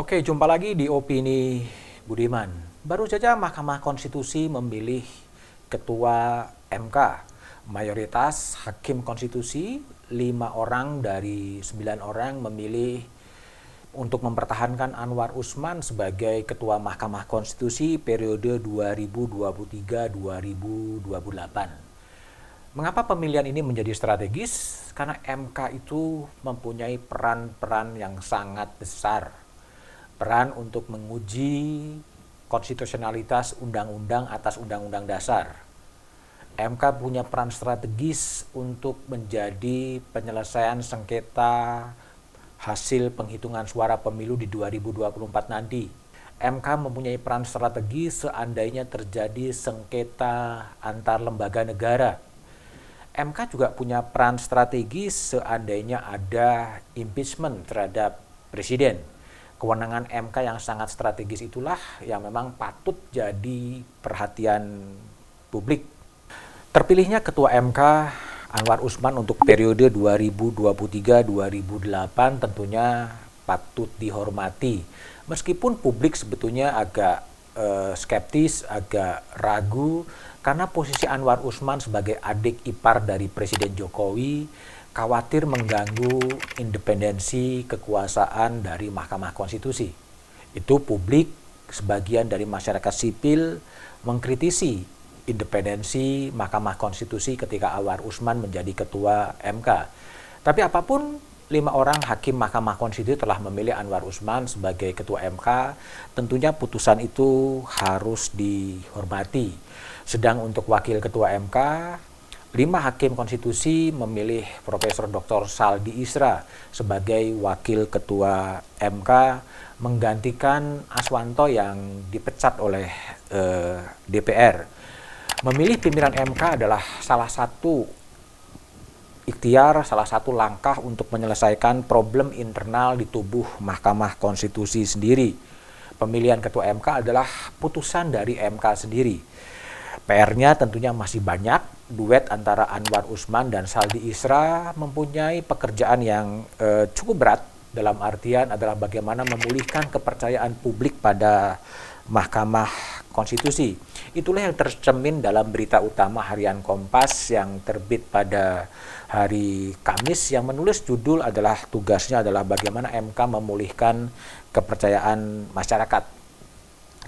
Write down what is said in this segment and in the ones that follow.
Oke, jumpa lagi di Opini Budiman. Baru saja Mahkamah Konstitusi memilih Ketua MK. Mayoritas Hakim Konstitusi, 5 orang dari 9 orang memilih untuk mempertahankan Anwar Usman sebagai Ketua Mahkamah Konstitusi periode 2023-2028. Mengapa pemilihan ini menjadi strategis? Karena MK itu mempunyai peran-peran yang sangat besar. Peran untuk menguji konstitusionalitas undang-undang atas undang-undang dasar. MK punya peran strategis untuk menjadi penyelesaian sengketa hasil penghitungan suara pemilu di 2024 nanti. MK mempunyai peran strategis seandainya terjadi sengketa antar lembaga negara. MK juga punya peran strategis seandainya ada impeachment terhadap presiden. Kewenangan MK yang sangat strategis itulah yang memang patut jadi perhatian publik. Terpilihnya Ketua MK Anwar Usman untuk periode 2023-2008 tentunya patut dihormati. Meskipun publik sebetulnya agak skeptis, agak ragu, karena posisi Anwar Usman sebagai adik ipar dari Presiden Jokowi khawatir mengganggu independensi kekuasaan dari Mahkamah Konstitusi. Itu publik, sebagian dari masyarakat sipil mengkritisi independensi Mahkamah Konstitusi ketika Anwar Usman menjadi Ketua MK. Tapi apapun, 5 orang Hakim Mahkamah Konstitusi telah memilih Anwar Usman sebagai Ketua MK, tentunya putusan itu harus dihormati. Sedang untuk Wakil Ketua MK, 5 Hakim Konstitusi memilih Profesor Dr. Saldi Isra sebagai Wakil Ketua MK, menggantikan Aswanto yang dipecat oleh DPR. Memilih pimpinan MK adalah salah satu ikhtiar, salah satu langkah untuk menyelesaikan problem internal di tubuh Mahkamah Konstitusi sendiri. Pemilihan Ketua MK adalah putusan dari MK sendiri. PR-nya tentunya masih banyak. Duet antara Anwar Usman dan Saldi Isra mempunyai pekerjaan yang cukup berat, dalam artian adalah bagaimana memulihkan kepercayaan publik pada Mahkamah Konstitusi. Itulah yang tercermin dalam berita utama harian Kompas yang terbit pada hari Kamis, yang menulis judul adalah tugasnya adalah bagaimana MK memulihkan kepercayaan masyarakat.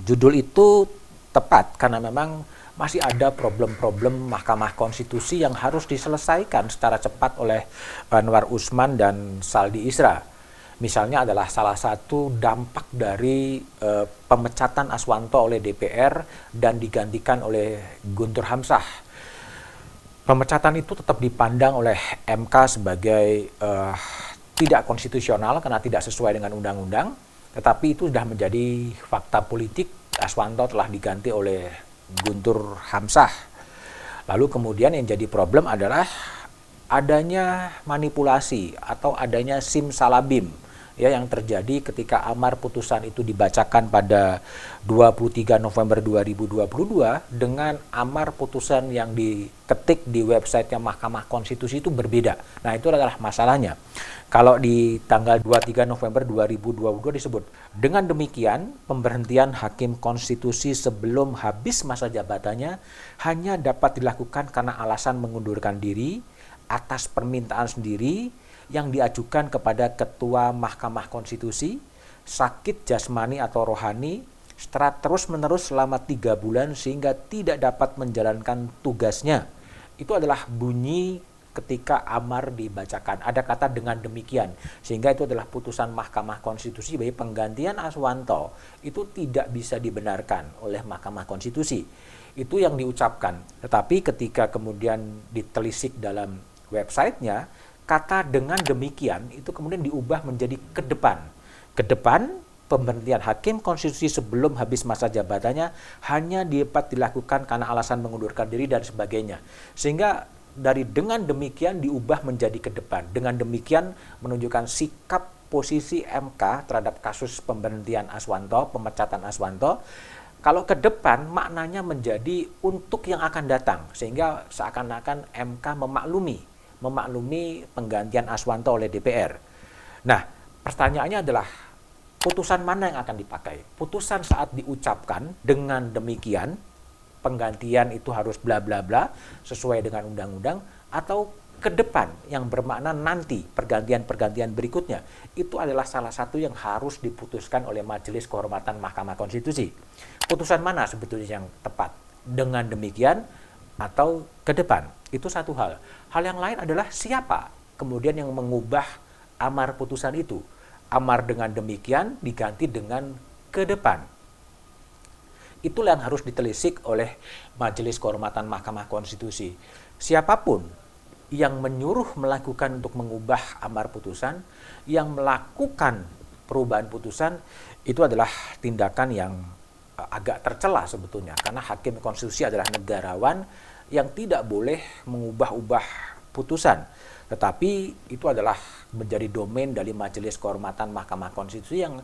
Judul itu tepat karena memang masih ada problem-problem Mahkamah Konstitusi yang harus diselesaikan secara cepat oleh Anwar Usman dan Saldi Isra. Misalnya adalah salah satu dampak dari pemecatan Aswanto oleh DPR dan digantikan oleh Guntur Hamzah. Pemecatan itu tetap dipandang oleh MK sebagai tidak konstitusional karena tidak sesuai dengan undang-undang, tetapi itu sudah menjadi fakta politik. Aswanto telah diganti oleh Guntur Hamzah. Lalu kemudian yang jadi problem adalah adanya manipulasi atau adanya simsalabim ya yang terjadi ketika amar putusan itu dibacakan pada 23 November 2022 dengan amar putusan yang diketik di websitenya Mahkamah Konstitusi itu berbeda. Nah, itu adalah masalahnya. Kalau di tanggal 23 November 2022 disebut, dengan demikian pemberhentian Hakim Konstitusi sebelum habis masa jabatannya hanya dapat dilakukan karena alasan mengundurkan diri atas permintaan sendiri yang diajukan kepada Ketua Mahkamah Konstitusi, sakit jasmani atau rohani, secara terus-menerus selama 3 bulan sehingga tidak dapat menjalankan tugasnya. Itu adalah bunyi ketika amar dibacakan. Ada kata dengan demikian, sehingga itu adalah putusan Mahkamah Konstitusi bahwa penggantian Aswanto itu tidak bisa dibenarkan oleh Mahkamah Konstitusi. Itu yang diucapkan. Tetapi ketika kemudian ditelisik dalam websitenya, kata dengan demikian itu kemudian diubah menjadi ke depan. Ke depan, pemberhentian Hakim Konstitusi sebelum habis masa jabatannya hanya dapat dilakukan karena alasan mengundurkan diri dan sebagainya. Sehingga dari dengan demikian diubah menjadi ke depan. Dengan demikian menunjukkan sikap posisi MK terhadap kasus pemberhentian Aswanto, pemecatan Aswanto. Kalau ke depan maknanya menjadi untuk yang akan datang, sehingga seakan-akan MK memaklumi penggantian Aswanto oleh DPR. Nah, pertanyaannya adalah putusan mana yang akan dipakai? Putusan saat diucapkan dengan demikian, penggantian itu harus bla bla bla sesuai dengan undang-undang, atau ke depan yang bermakna nanti pergantian-pergantian berikutnya, itu adalah salah satu yang harus diputuskan oleh Majelis Kehormatan Mahkamah Konstitusi. Putusan mana sebetulnya yang tepat? Dengan demikian atau ke depan? Itu satu hal. Hal yang lain adalah siapa kemudian yang mengubah amar putusan itu. Amar dengan demikian diganti dengan ke depan. Itulah yang harus ditelisik oleh Majelis Kehormatan Mahkamah Konstitusi. Siapapun yang menyuruh melakukan untuk mengubah amar putusan, yang melakukan perubahan putusan, itu adalah tindakan yang agak tercela sebetulnya. Karena hakim konstitusi adalah negarawan yang tidak boleh mengubah-ubah putusan. Tetapi itu adalah menjadi domain dari Majelis Kehormatan Mahkamah Konstitusi yang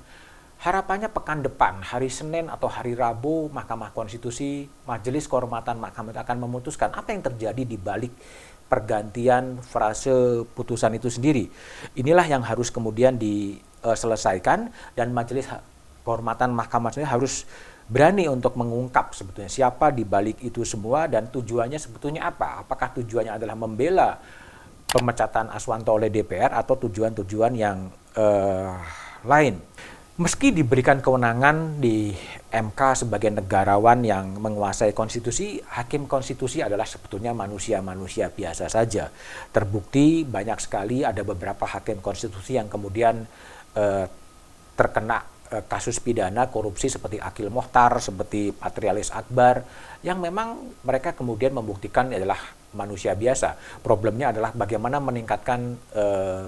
harapannya pekan depan, hari Senin atau hari Rabu, Mahkamah Konstitusi, Majelis Kehormatan Mahkamah akan memutuskan apa yang terjadi di balik pergantian frase putusan itu sendiri. Inilah yang harus kemudian diselesaikan, dan Majelis Kehormatan Mahkamah Konstitusi harus berani untuk mengungkap sebetulnya siapa di balik itu semua dan tujuannya sebetulnya apa. Apakah tujuannya adalah membela pemecatan Aswanto oleh DPR atau tujuan-tujuan yang lain. Meski diberikan kewenangan di MK sebagai negarawan yang menguasai konstitusi, hakim konstitusi adalah sebetulnya manusia-manusia biasa saja. Terbukti banyak sekali ada beberapa hakim konstitusi yang kemudian terkena kasus pidana korupsi seperti Akil Mokhtar, seperti Patrialis Akbar, yang memang mereka kemudian membuktikan adalah manusia biasa. Problemnya adalah bagaimana meningkatkan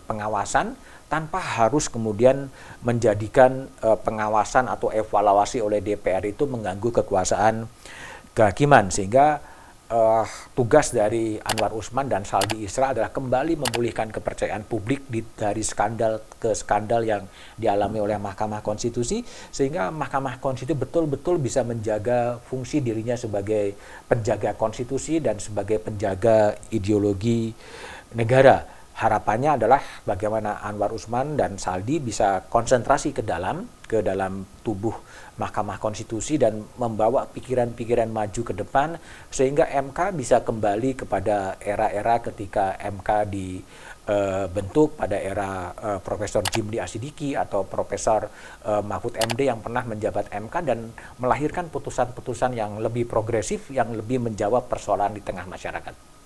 pengawasan tanpa harus kemudian menjadikan pengawasan atau evaluasi oleh DPR itu mengganggu kekuasaan kehakiman. Sehingga tugas dari Anwar Usman dan Saldi Isra adalah kembali memulihkan kepercayaan publik dari skandal ke skandal yang dialami oleh Mahkamah Konstitusi, sehingga Mahkamah Konstitusi betul-betul bisa menjaga fungsi dirinya sebagai penjaga konstitusi dan sebagai penjaga ideologi negara. Harapannya adalah bagaimana Anwar Usman dan Saldi bisa konsentrasi ke dalam tubuh Mahkamah Konstitusi dan membawa pikiran-pikiran maju ke depan, sehingga MK bisa kembali kepada era-era ketika MK dibentuk pada era Profesor Jimli Asidiki atau Profesor Mahfud MD yang pernah menjabat MK dan melahirkan putusan-putusan yang lebih progresif, yang lebih menjawab persoalan di tengah masyarakat.